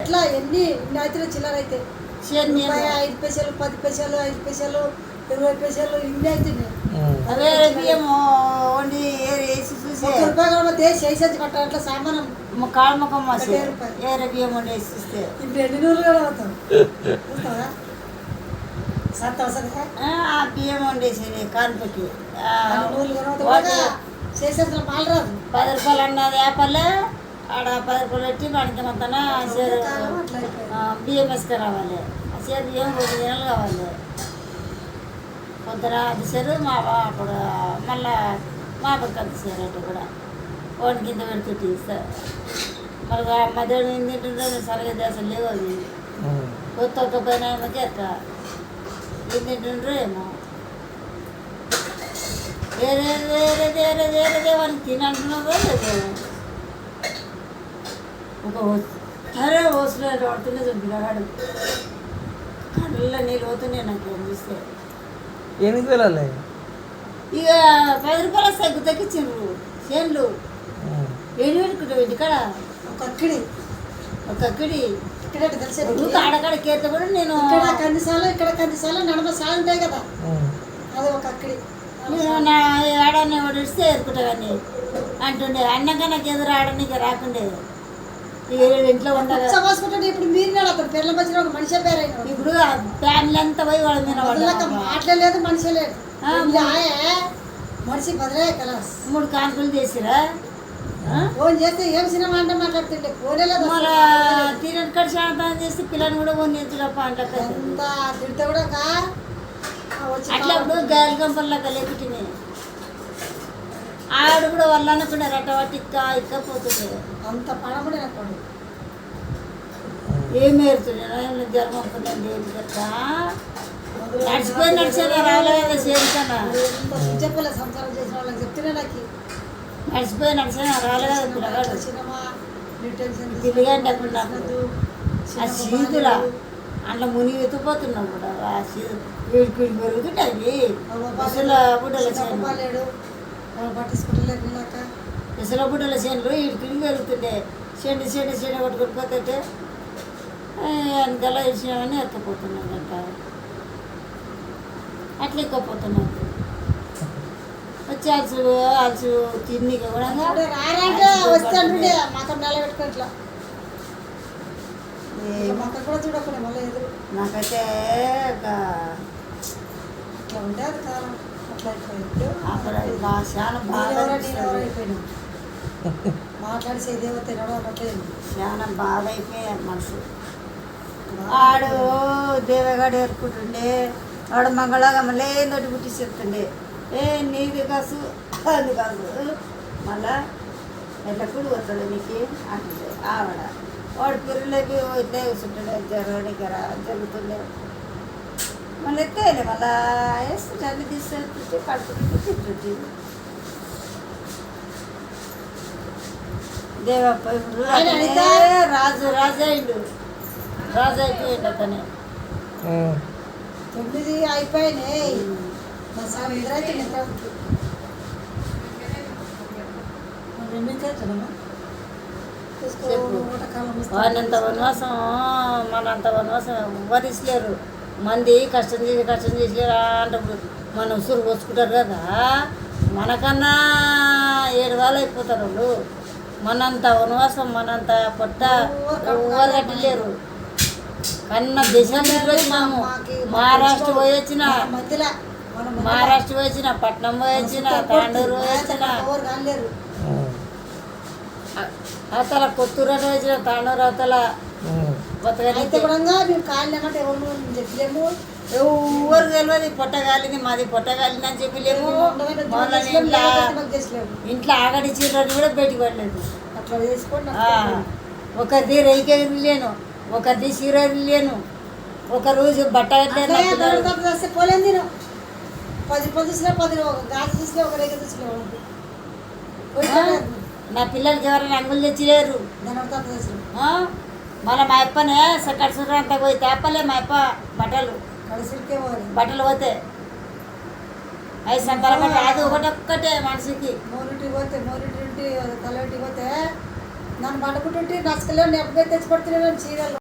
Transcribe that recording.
ఎట్లా ఎన్ని అయితే చిల్లర అయితే 5 పైసలు 10 పైసలు 5 పైసలు 20 పైసలు ఇన్ని అవుతున్నాయి. అవే బియ్యం వండి వేసి చూసి చేసేది పట్ట అట్లా సామానం కాళ్ళముఖం ఏరే బియ్యం వండి వేసి చూస్తే ఇప్పుడు ఎన్ని నూరులు కూడా అవుతాం ఆ బియ్యం వండేసి కాన్పకి చేసేంత పాలు రాదు. 10 రూపాయలు అన్నది యాపల్లే ఆడ 10 రూపాయలు పెట్టి వాడికి మొత్తం బియ్యం వేసుకురావాలి. సేరు బియ్యం 2 దినాలు కావాలి. పొద్దున అది సేరు మా అప్పుడు మళ్ళా మా పక్కన సేరు అటు కూడా వాడిని కింద పెడుతుంటే మళ్ళీ మధ్యాహ్నం ఏం తింటుంటే సరిగ్గా దేశం లేవు అవి కొత్త పైన ఏమో చేత ఏం తింటుండ్రో ఏమో వేరే వేరే వేరే వేరే వాడిని తినంటున్నారో లేదు. ఒక అరే వస్తున్నాడు పడుతుండే చూపినాడు కళ్ళ నీళ్ళు పోతున్నాయి నాకు ఏం చూస్తే. ఏమి వెళ్ళాలి ఇక 10 రూపాయలు వస్తాయి గుత్తకిచ్చిండ్రు చేన్లు ఏడు పెట్టుకుంటావు ఇంటికాడ ఒక అక్కడి ఇక్కడ తెలిసి ఆడకాడ కేత కూడా నేను ఇక్కడ కందిసాలు నడమ సాలు ఉంటాయి కదా అది ఒక అక్కడి నేను నా ఆడని వడిస్తే ఎదుర్కొంటా కానీ అంటుండే అన్నాక నాకు ఎదురు ఆడనీకి రాకుండే ఇంట్లో ఉండాలి. ఇప్పుడు మీరు అక్కడ పిల్లల మధ్యలో ఒక మనిషి పేరైన ఇప్పుడు ఫ్యామిలీ అంతా పోయి వాళ్ళ మీద మాట్లాడలేదు మనిషి లేదు మనిషి బదిలే కలాస్ 3 కాన్పులు చేసిరా ఫోన్ చేస్తే ఏం సినిమా అంటే మాట్లాడుతుంటే ఫోనే లేదు. మళ్ళీ తినటి కడిచి ఆడతాం చేస్తే పిల్లల్ని కూడా ఫోన్ చేస్తున్నప్ప అంటే అంత తిడితే కూడా అట్లా ఇప్పుడు గాలి గంపల్లాగా లేకుటిని ఆడు కూడా వాళ్ళు అనుకునే రట్టవాటి ఇక్క పోతుంది. అంత పడబడి అనుకోండి ఏం ఏరుతున్నాను జ్వరం వస్తుందండి ఏంటి కదా నడిచిపోయి నడిచాను రాలేదు చేరుతానా చెప్పలే సంసారం చేసిన వాళ్ళకి చెప్తున్నా నాకు నడిచిపోయి నడిచాను రాలేదు పిల్లగాడు పిల్లగాండి అప్పుడు నాకు ఆ సీతుల అందులో మునిగి ఎత్తుపోతున్నావు కూడా ఆ సీదు వీడికి పెరుగుతుంటాయి అసలు బుడ్డల చేను అసలు బుడ్డల చేనులు వీడికి పెరుగుతుండే చెండు కొట్టుకొని పోతుంటే అందుకల్లా ఇచ్చినామని ఎత్తపోతున్నాను అంట అట్లా ఎక్కపోతున్నాను వచ్చి అలసు తిండి కూడా వస్తుండే మాకు నిలబెట్టుకోవట్లా మాకు కూడా చూడకుండా మళ్ళీ ఎదురు నాకైతే అట్లా ఉంటే అది కాలం అట్లా అక్కడ చాలా బాగా అయిపోయినా మాట్లాడిసి ఇదేమో తినడం అనట్లేదు చాలా బాధ అయిపోయారు మనసు. ఆడు దేవగాడు ఏరుకుంటుండే ఆడు మంగళగమ్మలే నోటి పుట్టి చెప్తుండే నీది కాసు అది కాసు మళ్ళా ఎట్లా కుడి పోతుంది నీకు అంటుండే ఆవిడ వాడు పిల్లలకి ఇట్లా కూర్చుంటుండే జరుగుతుండే మళ్ళీ ఎత్తేయాలి మళ్ళా వేస్తుంటే అన్ని తీసుకుంటే కడుపుతుంటే తింటుంటే దేవప్ప ఇప్పుడు రాజు అయిపోయిండు అతనే 9 అయిపోయినాయి వాడినంత వనవాసం మనంత వనవాసం ఎవ్వరిసలేరు. మంది కష్టం చేసి అంటే మనం ఉసురు పోసుకుంటారు కదా మనకన్నా 7 వాళ్ళు అయిపోతారు వాళ్ళు. మనంత వనవాసం మనంత పొట్ట ఎవ్వరు కట్టలేరు. కన్నా దేశాలు వచ్చినాము మహారాష్ట్ర పోయి వచ్చిన పట్నం పోయి వచ్చిన తాండూరు పోయి వచ్చిన అవతల కొత్తూరు అని వచ్చిన తాండూరు అవతల ఎవరు తెలియదు పొట్ట కాలింది మాది పొట్ట కాలింది అని చెప్పలేము. ఇంట్లో ఆగడిచ్చిరని కూడా బయటికి పడలేదు. ఒకరిది రైకెళ్ళి లేను ఒకరిది సీరది లేను ఒక రోజు బట్ట పోలేదు నేను 10 తీసినా 10 ఒక గాజు తీసినా ఒక రేఖ తీసినా నా పిల్లలకి ఎవరైనా అంగులు తెచ్చిలేరు. మళ్ళీ మా అప్పనే కడుసులు అంతా పోయి తేపలే మా అప్ప బట్టలు పోతే 5 సంతాల బట్ట అది ఒకటొక్కటే మనిషికి మోరిటి తలటి పోతే నన్ను పడుకుంటుంటే నచ్చలేవు ఎప్పుడు తెచ్చి పడుతున్నాను చీరలు